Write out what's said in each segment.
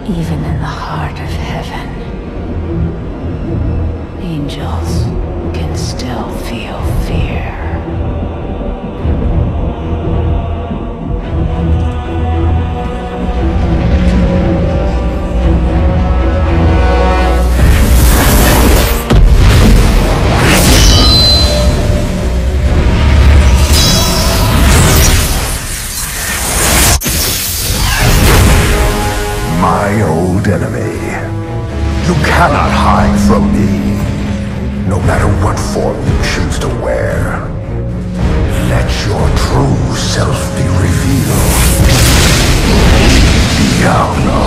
Even in the heart of heaven, angels can still feel fear. My old enemy. You cannot hide from me, no matter what form you choose to wear. Let your true self be revealed. Diablo.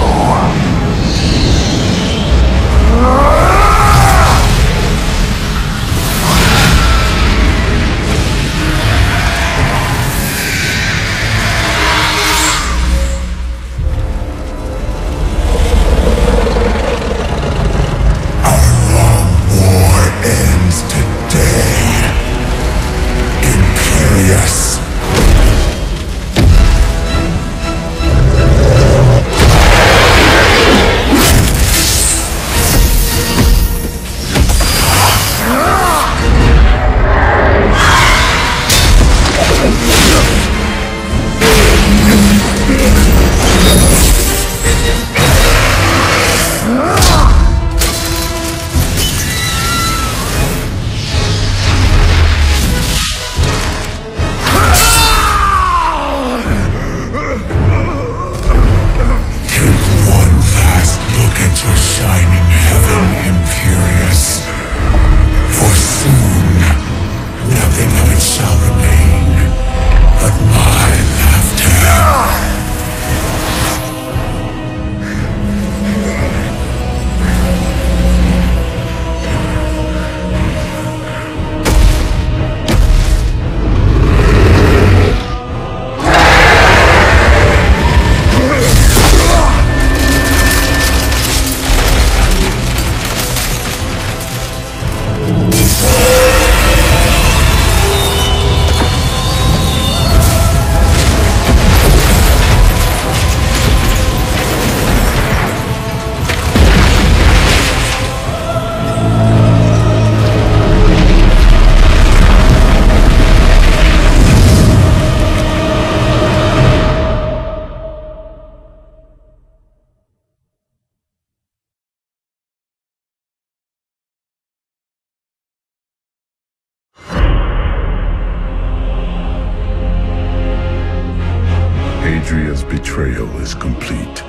Adria's betrayal is complete,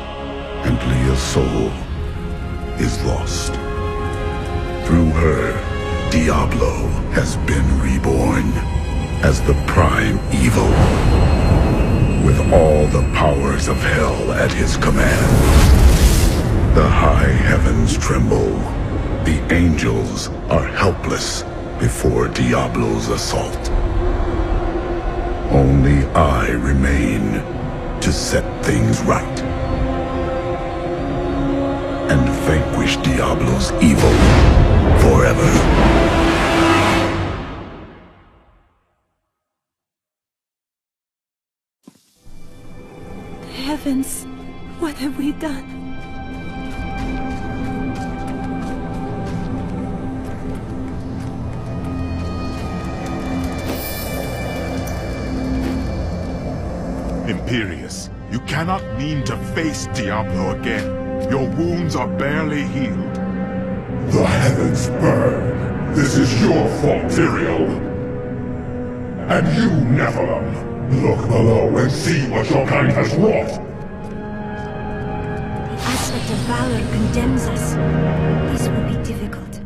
and Leah's soul is lost. Through her, Diablo has been reborn as the prime evil, with all the powers of hell at his command. The high heavens tremble. The angels are helpless before Diablo's assault. Only I remain to set things right and vanquish Diablo's evil forever. Heavens, what have we done? Imperius, you cannot mean to face Diablo again. Your wounds are barely healed. The heavens burn. This is your fault, Tyrael. And you, Nephilim, look below and see what your kind has wrought. The aspect of valor condemns us. This will be difficult.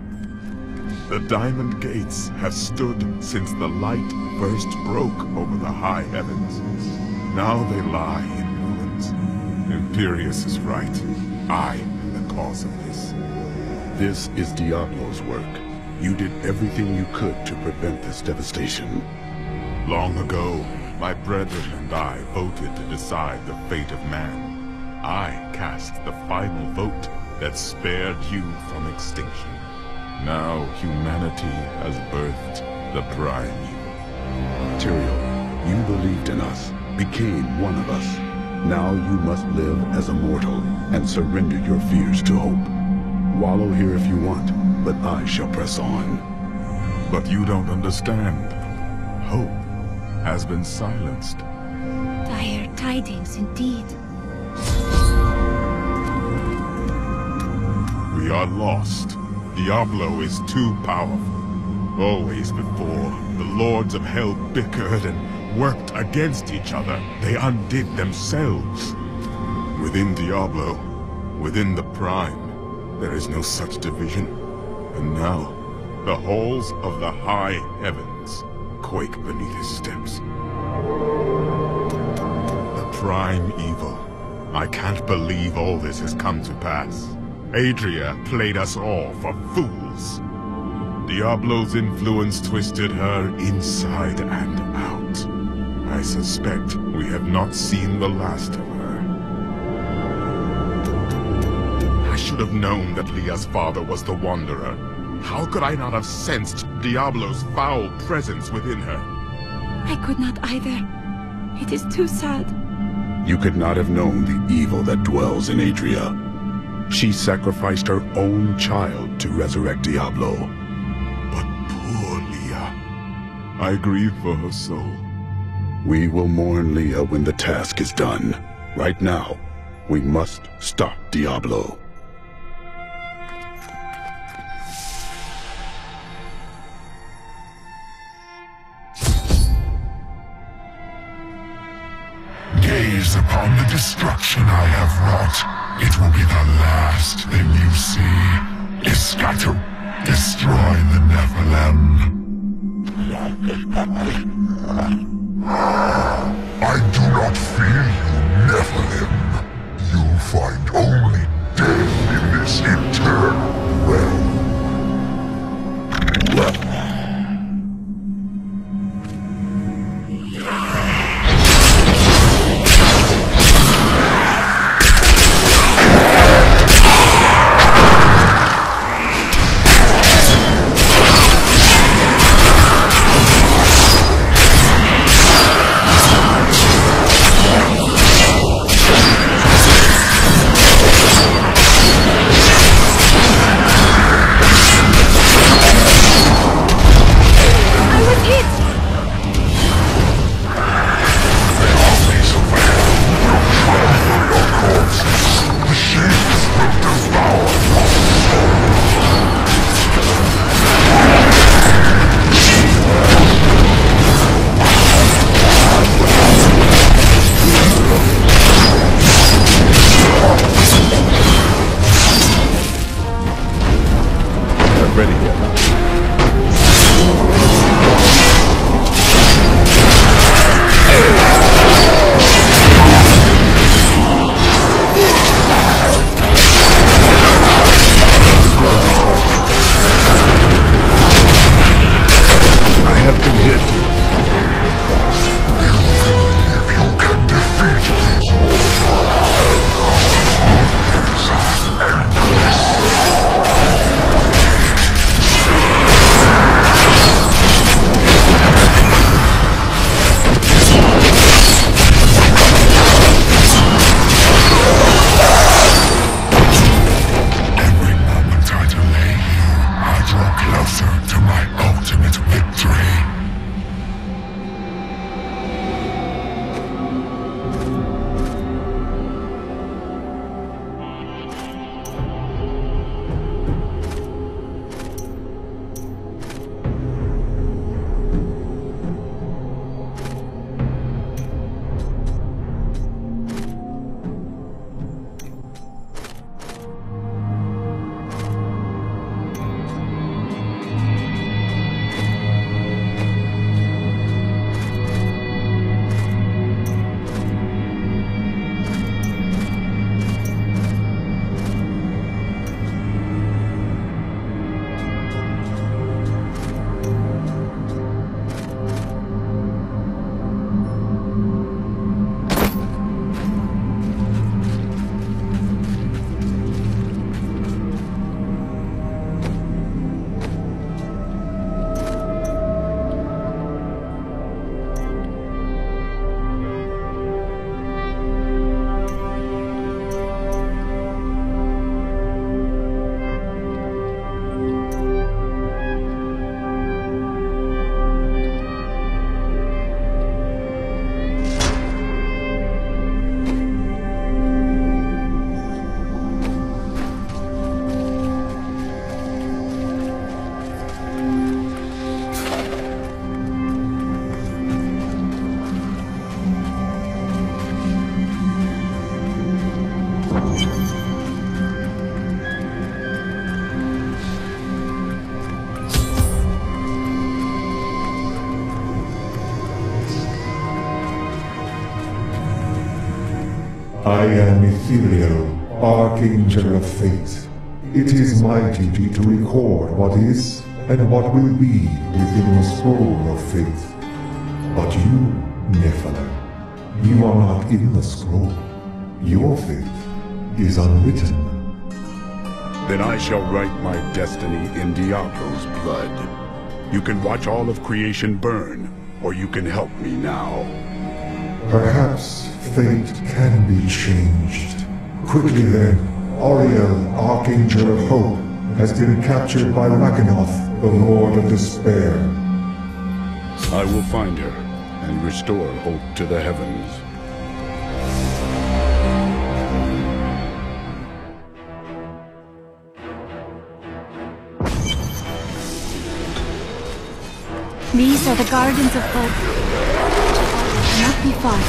The Diamond Gates have stood since the light first broke over the high heavens. Now they lie in ruins. Imperius is right. I am the cause of this. This is Diablo's work. You did everything you could to prevent this devastation. Long ago, my brethren and I voted to decide the fate of man. I cast the final vote that spared you from extinction. Now humanity has birthed the prime evil. Tyrael, you believed in us, became one of us. Now you must live as a mortal and surrender your fears to hope. Wallow here if you want, but I shall press on. But you don't understand. Hope has been silenced. Dire tidings indeed. We are lost. Diablo is too powerful. Always before, the lords of hell bickered and worked against each other. They undid themselves. Within Diablo, within the Prime, there is no such division. And now, the halls of the high heavens quake beneath his steps. The Prime evil. I can't believe all this has come to pass. Adria played us all for fools. Diablo's influence twisted her inside and out. I suspect we have not seen the last of her. I should have known that Leah's father was the Wanderer. How could I not have sensed Diablo's foul presence within her? I could not either. It is too sad. You could not have known the evil that dwells in Adria. She sacrificed her own child to resurrect Diablo. But poor Leah. I grieve for her soul. We will mourn Leah when the task is done. Right now, we must stop Diablo. Gaze upon the destruction I have wrought. It will be the last thing you see. Iskato, destroy the Nephilim. I do not fear you, Nephilim. You'll find only death in this eternal realm. I am Ethereal, Archangel of Fate. It is my duty to record what is and what will be within the scroll of fate. But you, Nephilim, you are not in the scroll. Your fate is unwritten. Then I shall write my destiny in Diablo's blood. You can watch all of creation burn, or you can help me now. Perhaps fate can be changed. Quickly then, Auriel, Archangel of Hope, has been captured by Rakanoth, the Lord of Despair. I will find her and restore hope to the heavens. These are the Gardens of Hope. Cannot be far.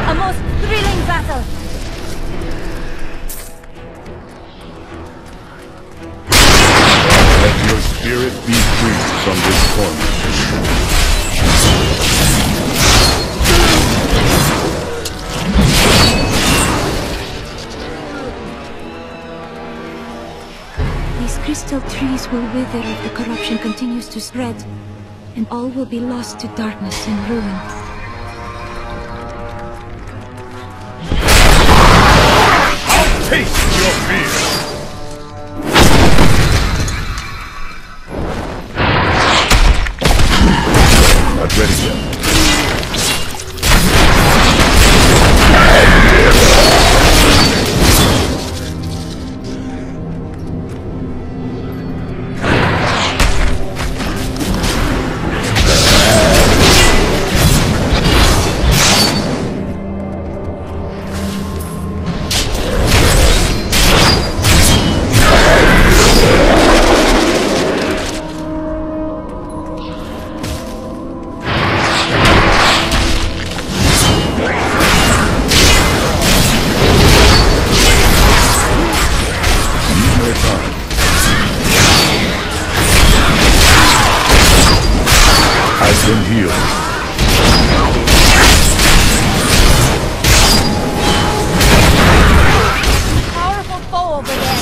A most thrilling battle! Let your spirit be free from this torment. These crystal trees will wither if the corruption continues to spread, and all will be lost to darkness and ruin. I'll taste your fear! Not ready yet. I've been healed. Powerful foe over there.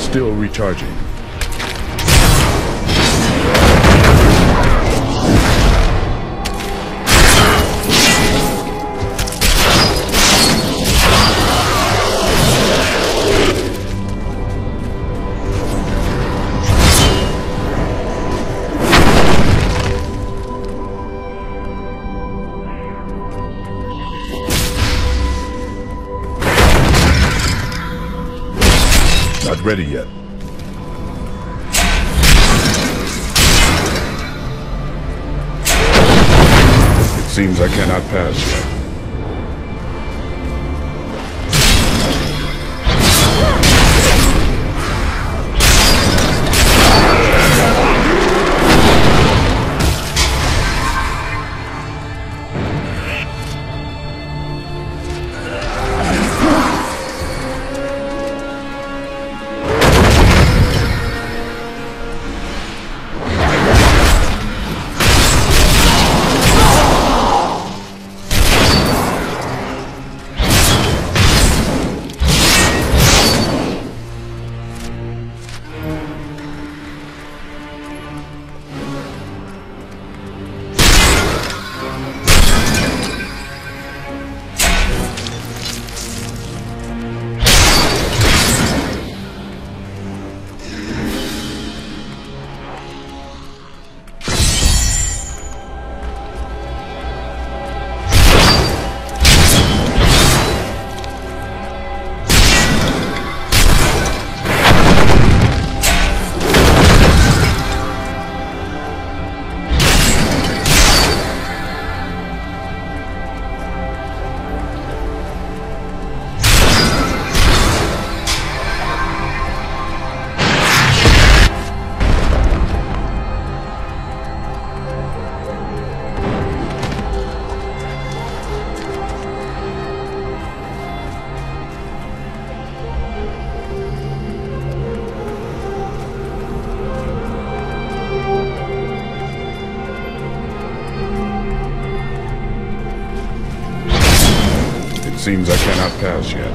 Still recharging. Not ready yet. It seems I cannot pass yet. Seems I cannot pass yet.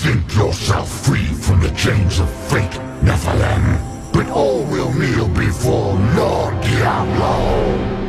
Think yourself free from the chains of fate, Nephilim, but all will kneel before Lord Diablo.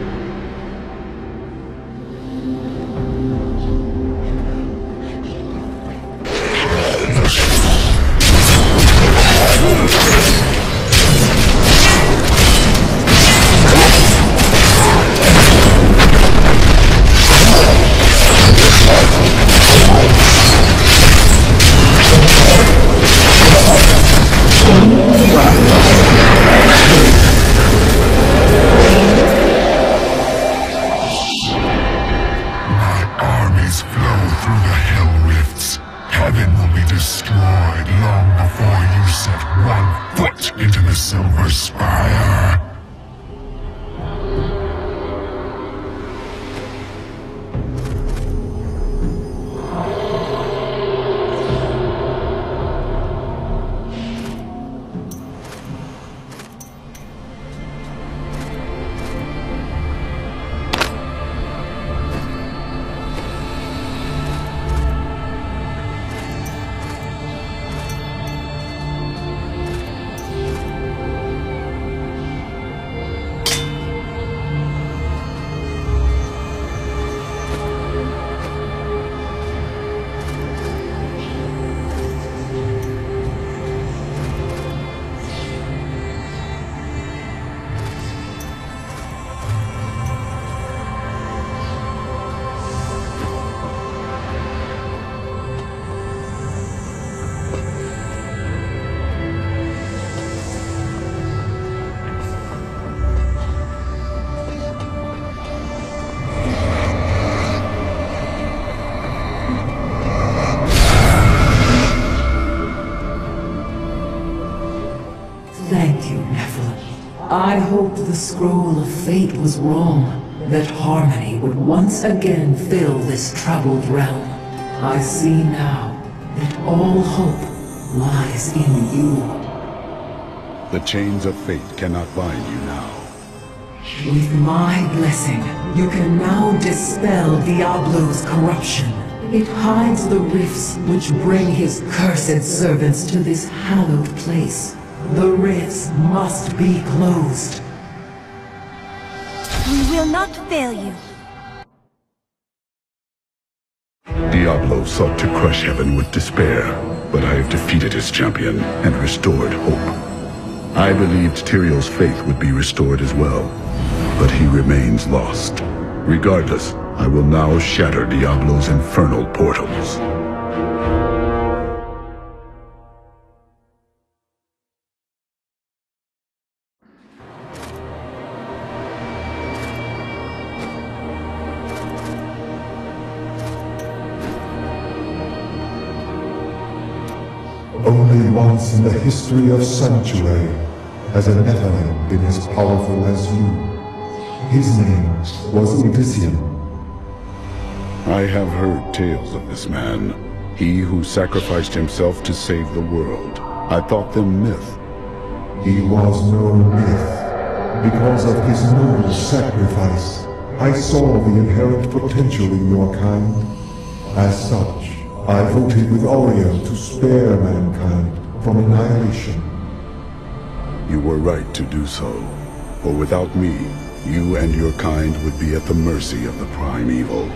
Thank you, Nephilim. I hoped the scroll of fate was wrong, that harmony would once again fill this troubled realm. I see now that all hope lies in you. The chains of fate cannot bind you now. With my blessing, you can now dispel Diablo's corruption. It hides the rifts which bring his cursed servants to this hallowed place. The rifts must be closed. We will not fail you. Diablo sought to crush heaven with despair, but I have defeated his champion and restored hope. I believed Tyrion's faith would be restored as well, but he remains lost. Regardless, I will now shatter Diablo's infernal portals. Only once in the history of Sanctuary has a Nephilim been as powerful as you. His name was Odyssean. I have heard tales of this man. He who sacrificed himself to save the world. I thought them myth. He was no myth. Because of his noble sacrifice, I saw the inherent potential in your kind. As such, I voted with Oriel to spare mankind from annihilation. You were right to do so. For without me, you and your kind would be at the mercy of the prime evil.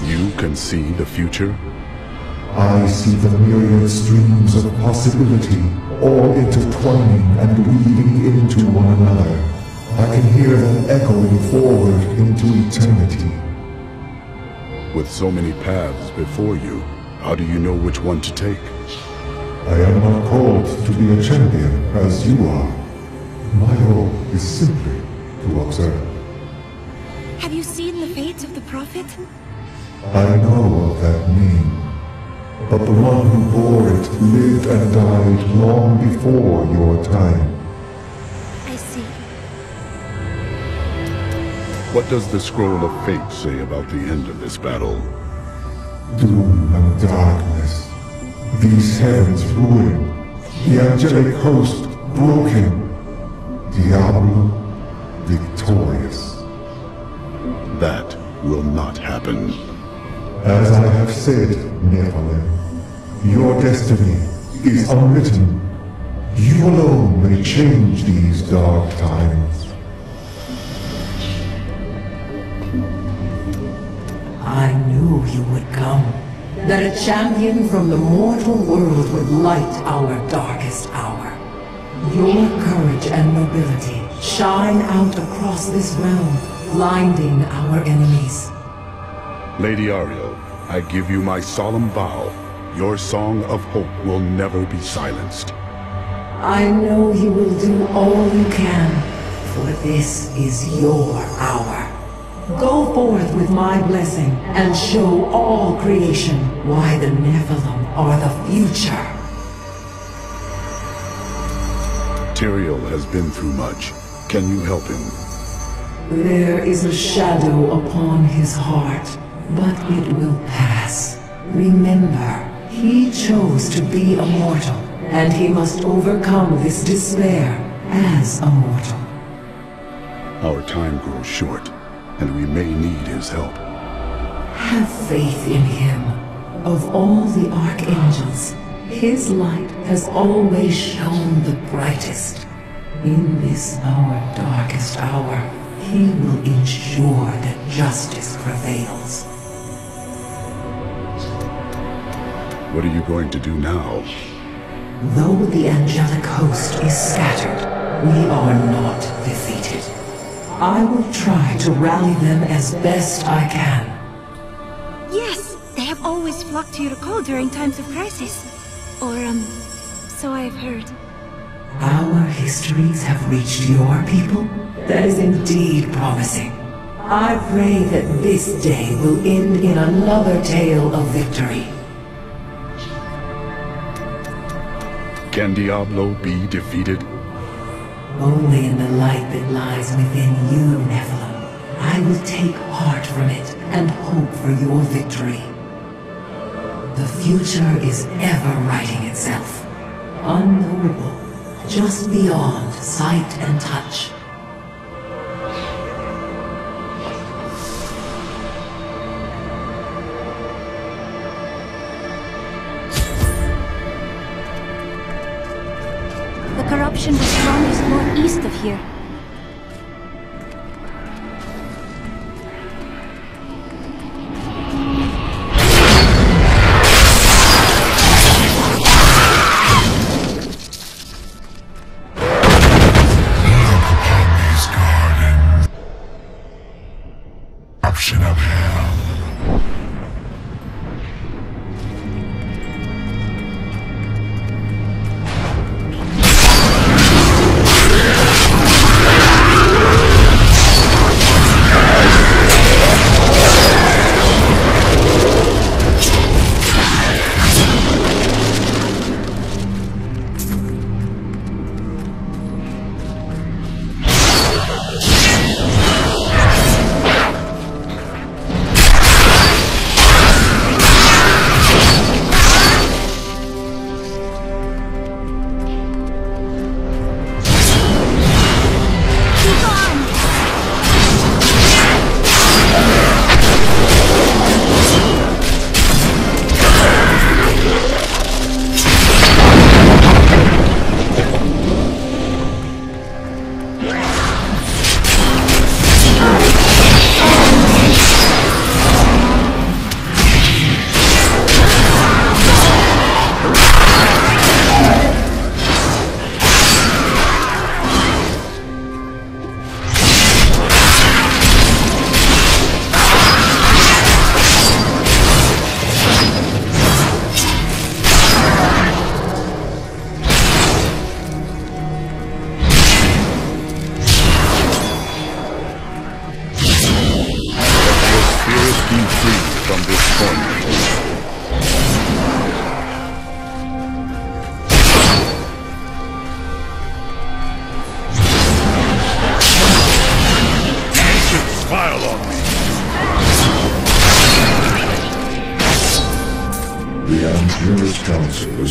You can see the future? I see the myriad streams of possibility, all intertwining and weaving into one another. I can hear them echoing forward into eternity. With so many paths before you, how do you know which one to take? I am not called to be a champion as you are. My role is simply to observe. Have you seen the fate of the Prophet? I know of that name, but the one who bore it lived and died long before your time. I see. What does the Scroll of Fate say about the end of this battle? Doom and darkness. These heavens ruined. The angelic host broken. Diablo victorious. That will not happen. As I have said, Nephilim, your destiny is unwritten. You alone may change these dark times. I knew you would come. That a champion from the mortal world would light our darkest hour. Your courage and nobility shine out across this realm, blinding our enemies. Lady Ariel, I give you my solemn vow. Your song of hope will never be silenced. I know you will do all you can, for this is your hour. Go forth with my blessing and show all creation why the Nephilim are the future. Tyrael has been through much. Can you help him? There is a shadow upon his heart, but it will pass. Remember, he chose to be a mortal, and he must overcome this despair as a mortal. Our time grows short, and we may need his help. Have faith in him. Of all the archangels, his light has always shone the brightest. In this our darkest hour, he will ensure that justice prevails. What are you going to do now? Though the angelic host is scattered, we are not defeated. I will try to rally them as best I can. Yes, they have always flocked to your call during times of crisis. Or, so I have heard. Our histories have reached your people? That is indeed promising. I pray that this day will end in another tale of victory. Can Diablo be defeated? Only in the light that lies within you, Nephilim. I will take heart from it and hope for your victory. The future is ever writing itself. Unknowable, just beyond sight and touch. The corruption was strongest more east of here.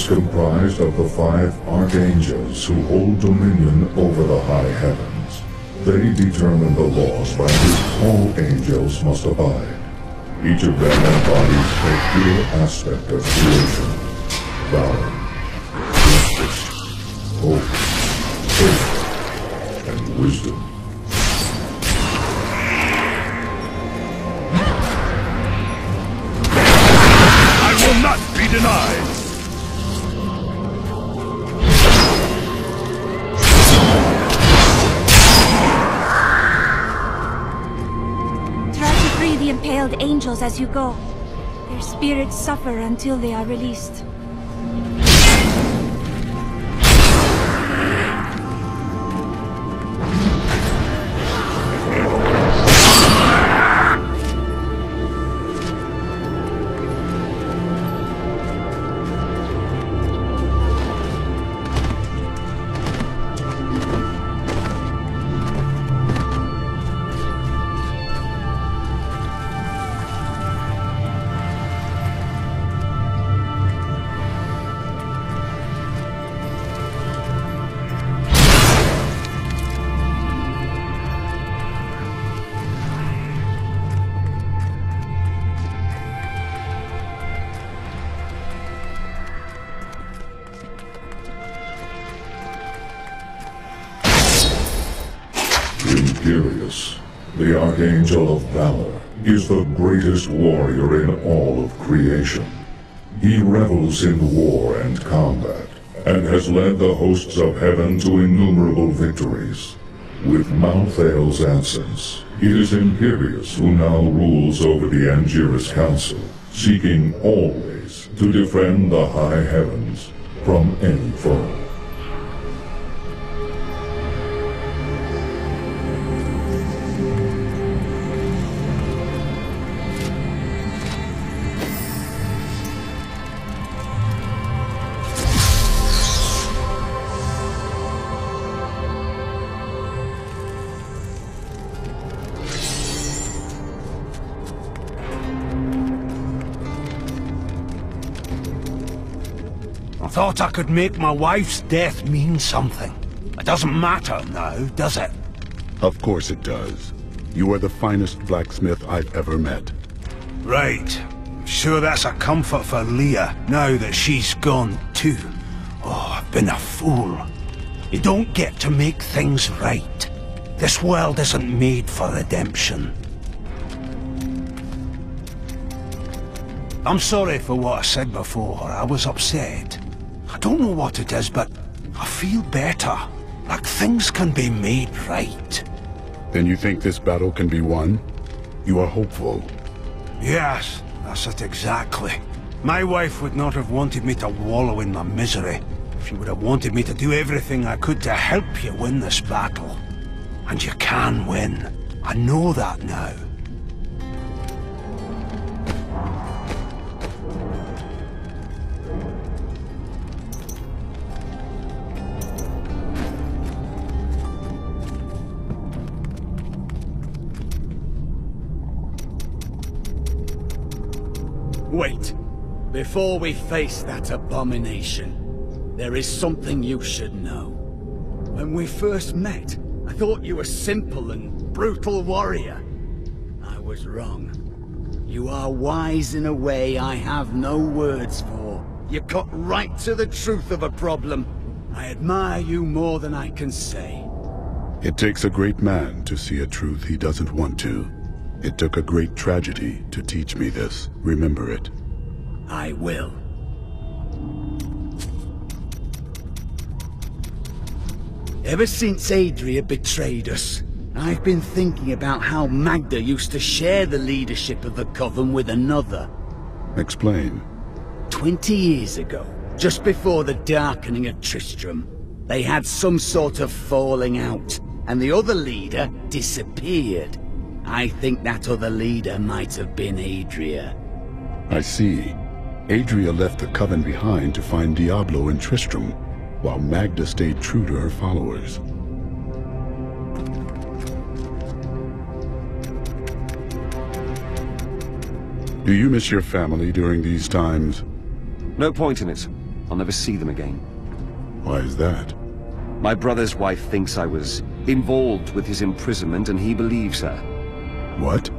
is comprised of the 5 archangels who hold dominion over the high heavens. They determine the laws by which all angels must abide. Each of them embodies a pure aspect of creation: valor, justice, hope, faith, and wisdom. I will not be denied! The impaled angels as you go. Their spirits suffer until they are released. Imperius, the Archangel of Valor, is the greatest warrior in all of creation. He revels in war and combat, and has led the hosts of heaven to innumerable victories. With Malthael's absence, it is Imperius who now rules over the Angiras Council, seeking always to defend the high heavens from any foe. I thought I could make my wife's death mean something. It doesn't matter now, does it? Of course it does. You are the finest blacksmith I've ever met. Right. Sure that's a comfort for Leah, now that she's gone too. Oh, I've been a fool. You don't get to make things right. This world isn't made for redemption. I'm sorry for what I said before. I was upset. I don't know what it is, but I feel better. Like things can be made right. Then you think this battle can be won? You are hopeful. Yes, that's it exactly. My wife would not have wanted me to wallow in my misery. She would have wanted me to do everything I could to help you win this battle. And you can win. I know that now. Wait. Before we face that abomination, there is something you should know. When we first met, I thought you were a simple and brutal warrior. I was wrong. You are wise in a way I have no words for. You cut right to the truth of a problem. I admire you more than I can say. It takes a great man to see a truth he doesn't want to. It took a great tragedy to teach me this. Remember it. I will. Ever since Adria betrayed us, I've been thinking about how Magda used to share the leadership of the Coven with another. Explain. 20 years ago, just before the darkening of Tristram, they had some sort of falling out, and the other leader disappeared. I think that other leader might have been Adria. I see. Adria left the Coven behind to find Diablo and Tristram, while Magda stayed true to her followers. Do you miss your family during these times? No point in it. I'll never see them again. Why is that? My brother's wife thinks I was involved with his imprisonment, and he believes her. What?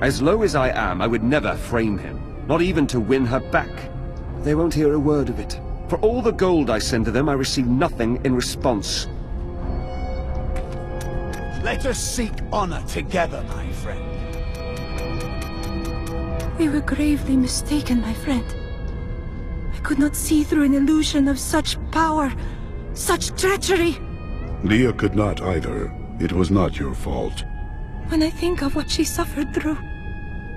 As low as I am, I would never frame him, not even to win her back. They won't hear a word of it. For all the gold I send to them, I receive nothing in response. Let us seek honor together, my friend. We were gravely mistaken, my friend. I could not see through an illusion of such power, such treachery. Leah could not either. It was not your fault. When I think of what she suffered through,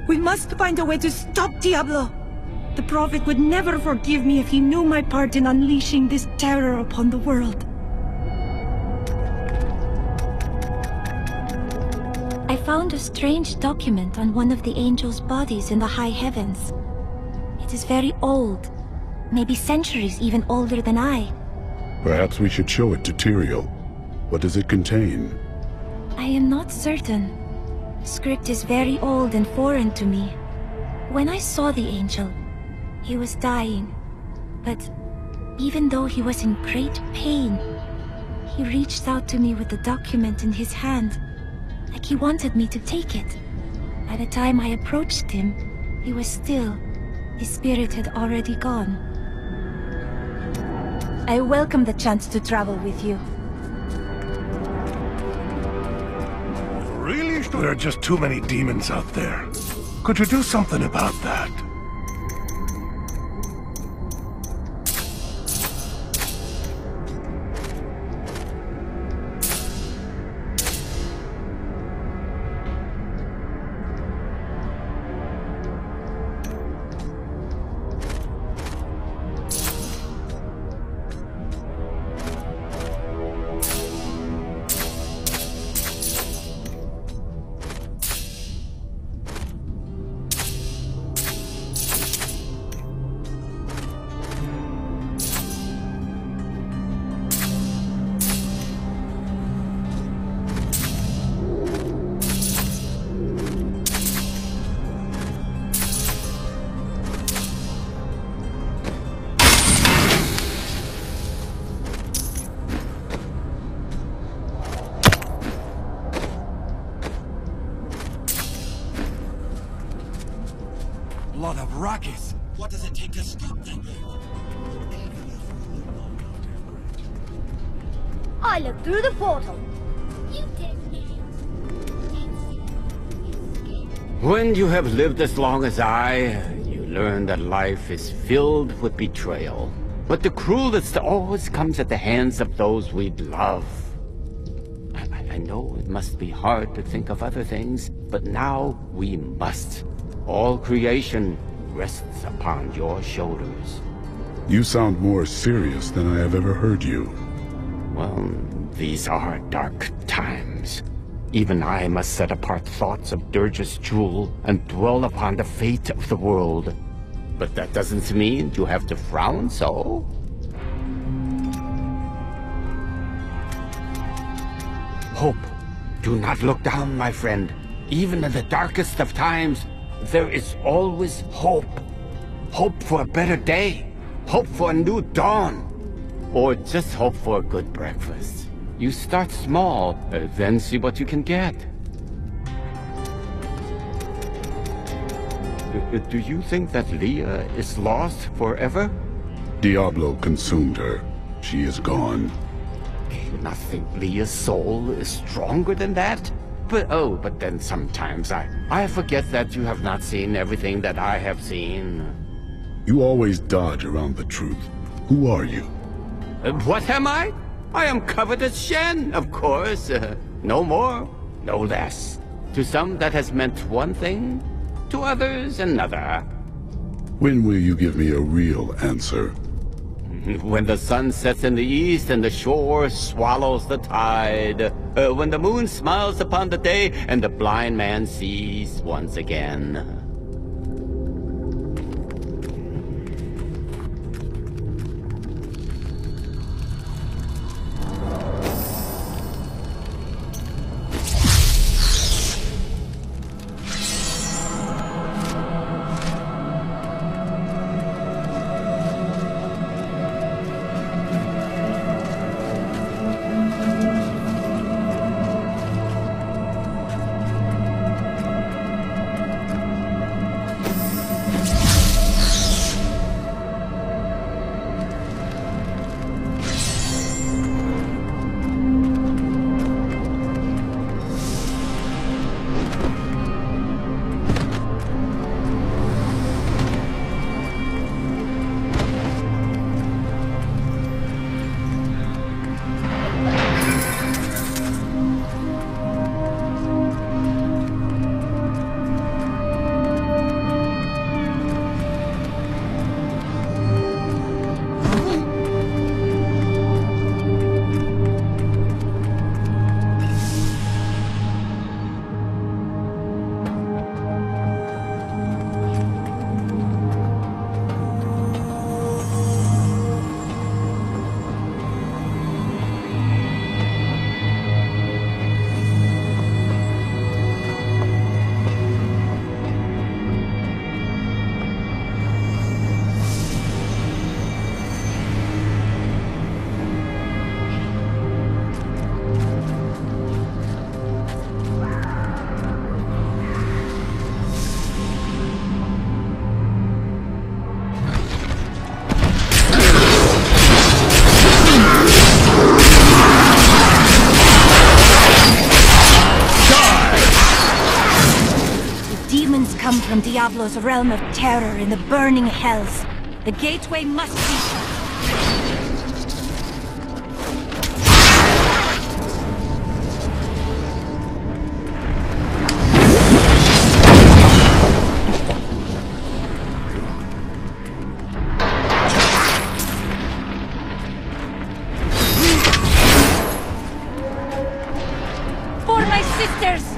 we must find a way to stop Diablo. The Prophet would never forgive me if he knew my part in unleashing this terror upon the world. I found a strange document on one of the angels' bodies in the high heavens. It is very old, maybe centuries even older than I. Perhaps we should show it to Tyrael. What does it contain? I am not certain. Script is very old and foreign to me. When I saw the angel, he was dying. But even though he was in great pain, he reached out to me with the document in his hand, like he wanted me to take it. By the time I approached him, he was still. His spirit had already gone. I welcome the chance to travel with you. Really? There are just too many demons out there. Could you do something about that? Lot of rockets. What does it take to stop them? I looked through the portal. You did. When you have lived as long as I, you learn that life is filled with betrayal. But the cruelest always comes at the hands of those we love. I know it must be hard to think of other things, but now we must. All creation rests upon your shoulders. You sound more serious than I have ever heard you. Well, these are dark times. Even I must set apart thoughts of Dirge's jewel and dwell upon the fate of the world. But that doesn't mean you have to frown so. Hope. Do not look down, my friend. Even in the darkest of times, there is always hope. Hope for a better day. Hope for a new dawn. Or just hope for a good breakfast. You start small, then see what you can get. Do you think that Leah is lost forever? Diablo consumed her. She is gone. Do you not think Leah's soul is stronger than that? But then sometimes I forget that you have not seen everything that I have seen. You always dodge around the truth. Who are you? What am I? I am Covetous Shen, of course. No more, no less. To some that has meant one thing, to others another. When will you give me a real answer? When the sun sets in the east and the shore swallows the tide. When the moon smiles upon the day and the blind man sees once again. Diablo's realm of terror in the burning hells. The gateway must be shut. For my sisters!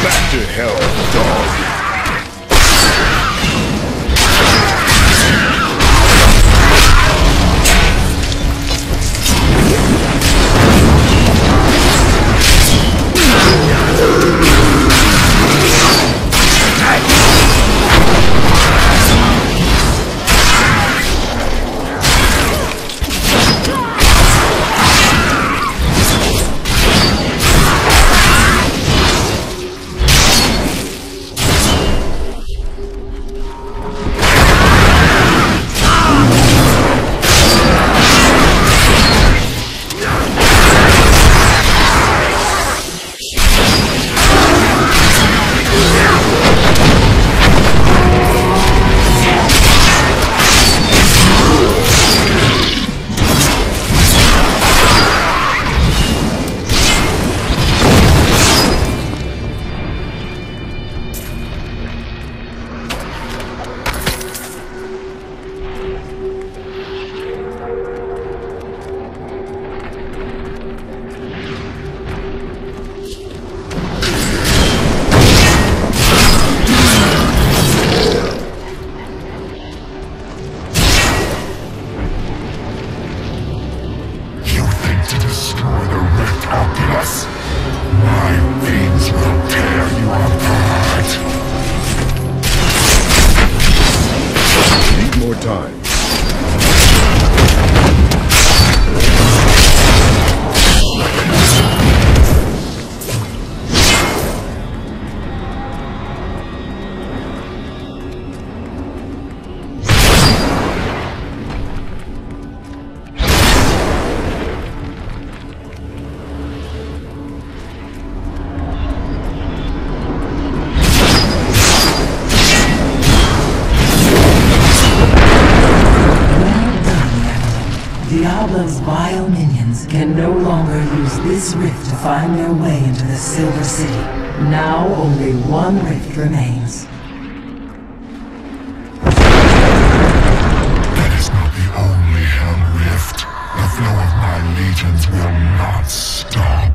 Back to hell, dog. Time. Diablo's vile minions can no longer use this rift to find their way into the Silver City. Now only one rift remains. That is not the only Hell Rift. The flow of my legions will not stop.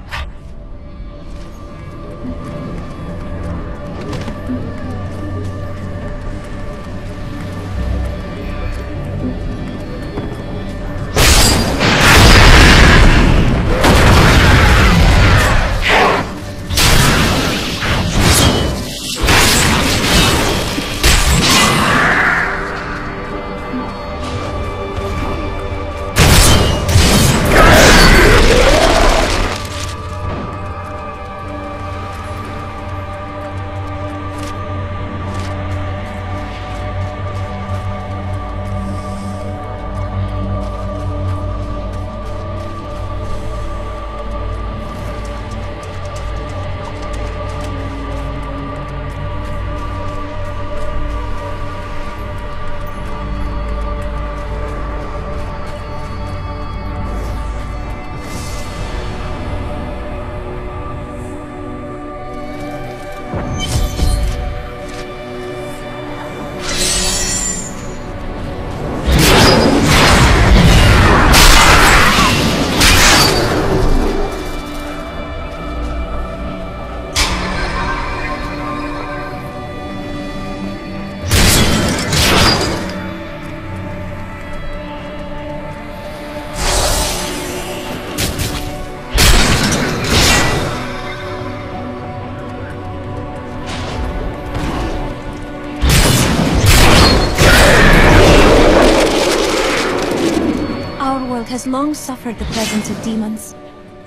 has long suffered the presence of demons.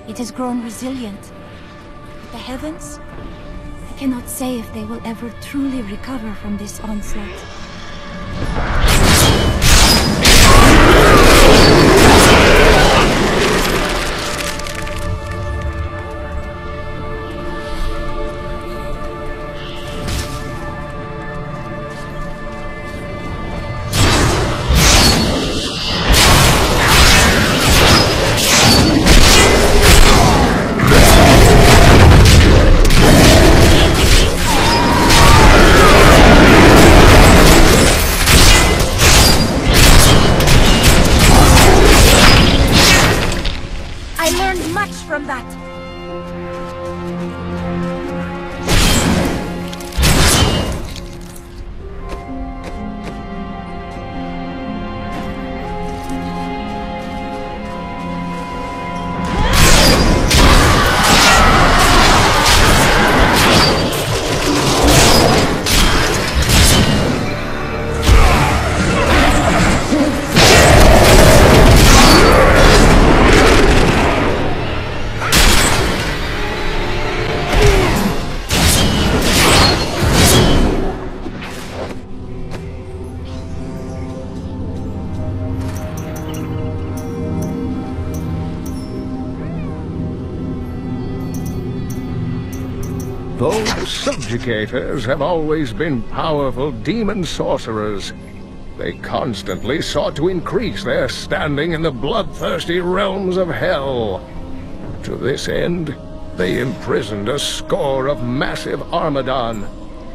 It has grown resilient. But the heavens? I cannot say if they will ever truly recover from this onslaught. From that. Though the subjugators have always been powerful demon sorcerers, they constantly sought to increase their standing in the bloodthirsty realms of hell. To this end, they imprisoned a score of massive Armadon,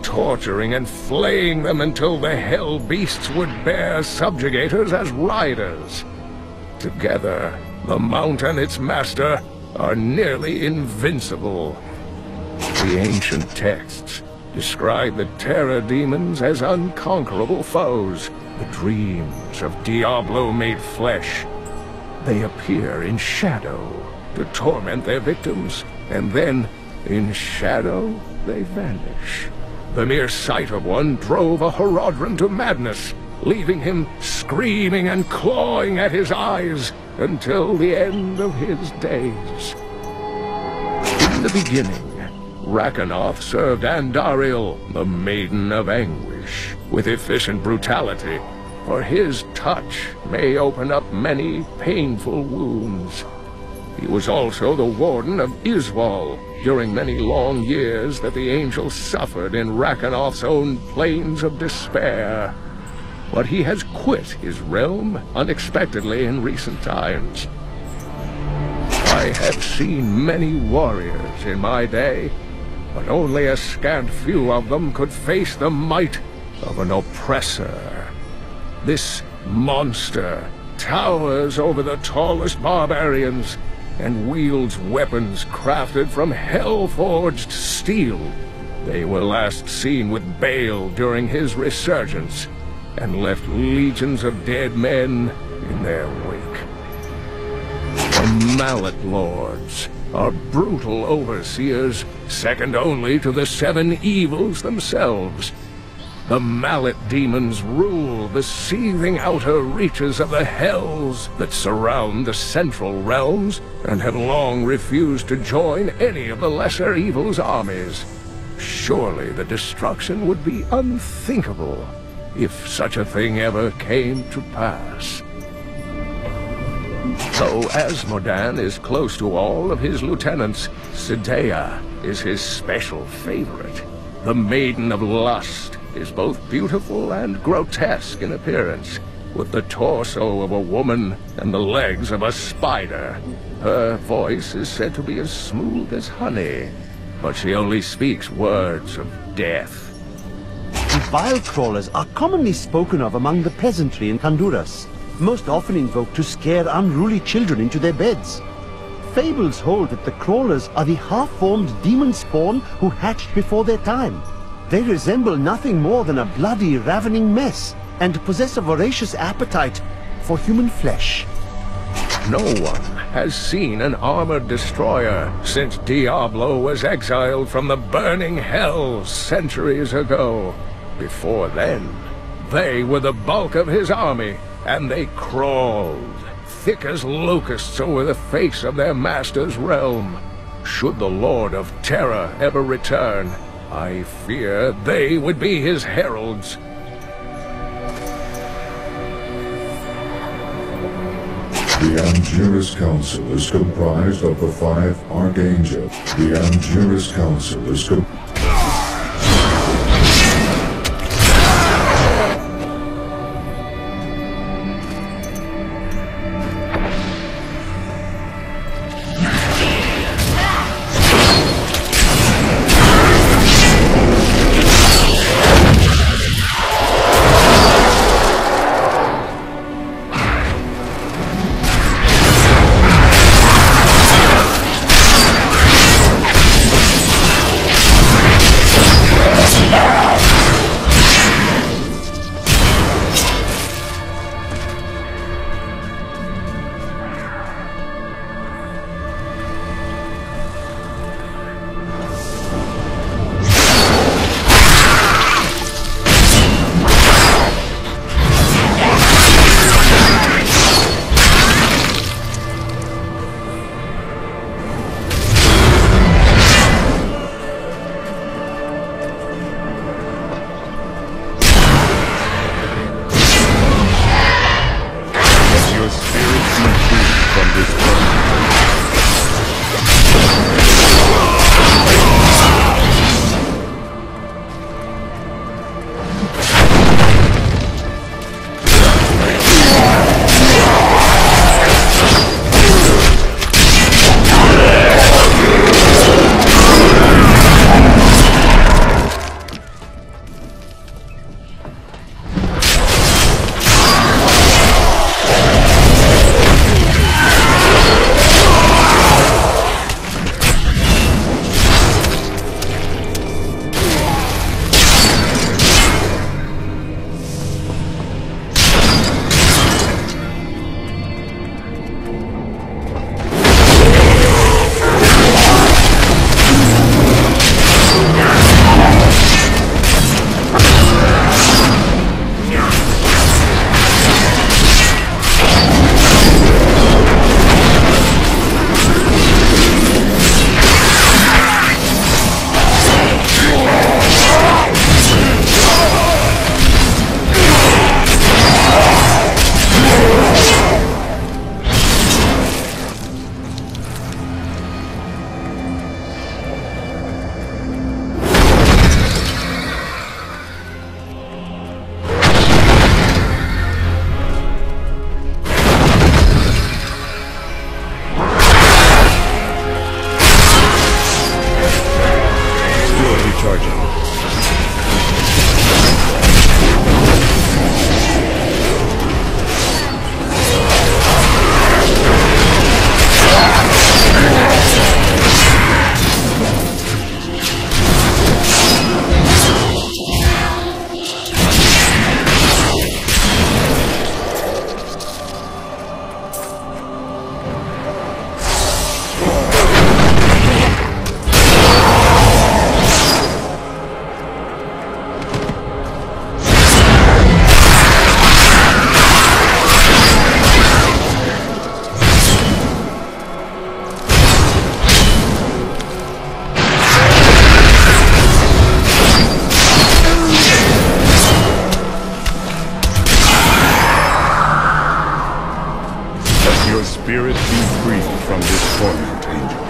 torturing and flaying them until the hell beasts would bear subjugators as riders. Together, the Mount and its master are nearly invincible. The ancient texts describe the terror demons as unconquerable foes, the dreams of Diablo made flesh. They appear in shadow to torment their victims, and then, in shadow, they vanish. The mere sight of one drove a Horadrim to madness, leaving him screaming and clawing at his eyes until the end of his days. In the beginning, Rakanoth served Andariel, the Maiden of Anguish, with efficient brutality, for his touch may open up many painful wounds. He was also the warden of Iswal during many long years that the angel suffered in Rakanoth's own plains of despair. But he has quit his realm unexpectedly in recent times. I have seen many warriors in my day, but only a scant few of them could face the might of an oppressor. This monster towers over the tallest barbarians and wields weapons crafted from hell-forged steel. They were last seen with Baal during his resurgence, and left legions of dead men in their wake. The Mallet Lords are brutal overseers, second only to the seven evils themselves. The Mallet demons rule the seething outer reaches of the hells that surround the central realms, and have long refused to join any of the lesser evil's armies. Surely the destruction would be unthinkable if such a thing ever came to pass. Though Asmodan is close to all of his lieutenants, Sidea is his special favorite. The Maiden of Lust is both beautiful and grotesque in appearance, with the torso of a woman and the legs of a spider. Her voice is said to be as smooth as honey, but she only speaks words of death. The bile crawlers are commonly spoken of among the peasantry in Honduras, most often invoked to scare unruly children into their beds. Fables hold that the crawlers are the half-formed demon spawn who hatched before their time. They resemble nothing more than a bloody, ravening mess, and possess a voracious appetite for human flesh. No one has seen an armored destroyer since Diablo was exiled from the burning hells centuries ago. Before then, they were the bulk of his army, and they crawled, thick as locusts over the face of their master's realm. Should the Lord of Terror ever return, I fear they would be his heralds. The Angiris Council is comprised of the 5 Archangels. The Angiris Council is spirit be free from this torment, Angel.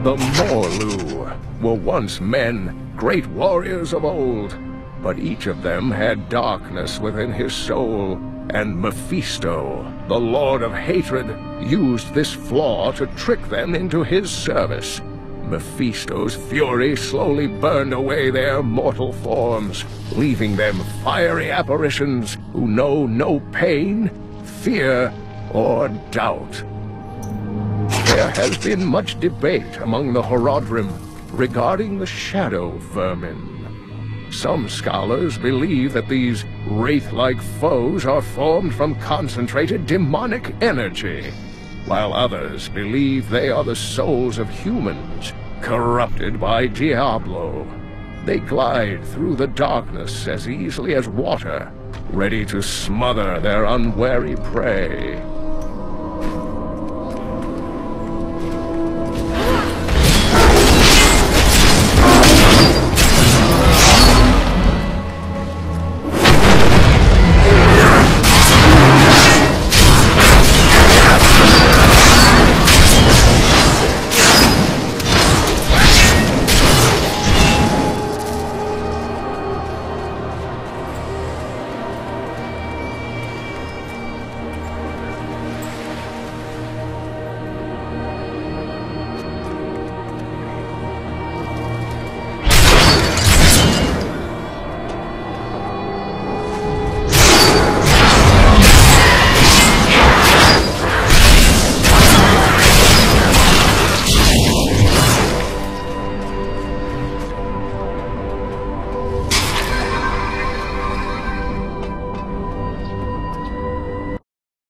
The Morlu were once men, great warriors of old, but each of them had darkness within his soul, and Mephisto, the Lord of Hatred, used this flaw to trick them into his service. Mephisto's fury slowly burned away their mortal forms, leaving them fiery apparitions who know no pain, fear, or doubt. There has been much debate among the Horadrim regarding the shadow vermin. Some scholars believe that these wraith-like foes are formed from concentrated demonic energy, while others believe they are the souls of humans, corrupted by Diablo. They glide through the darkness as easily as water, ready to smother their unwary prey.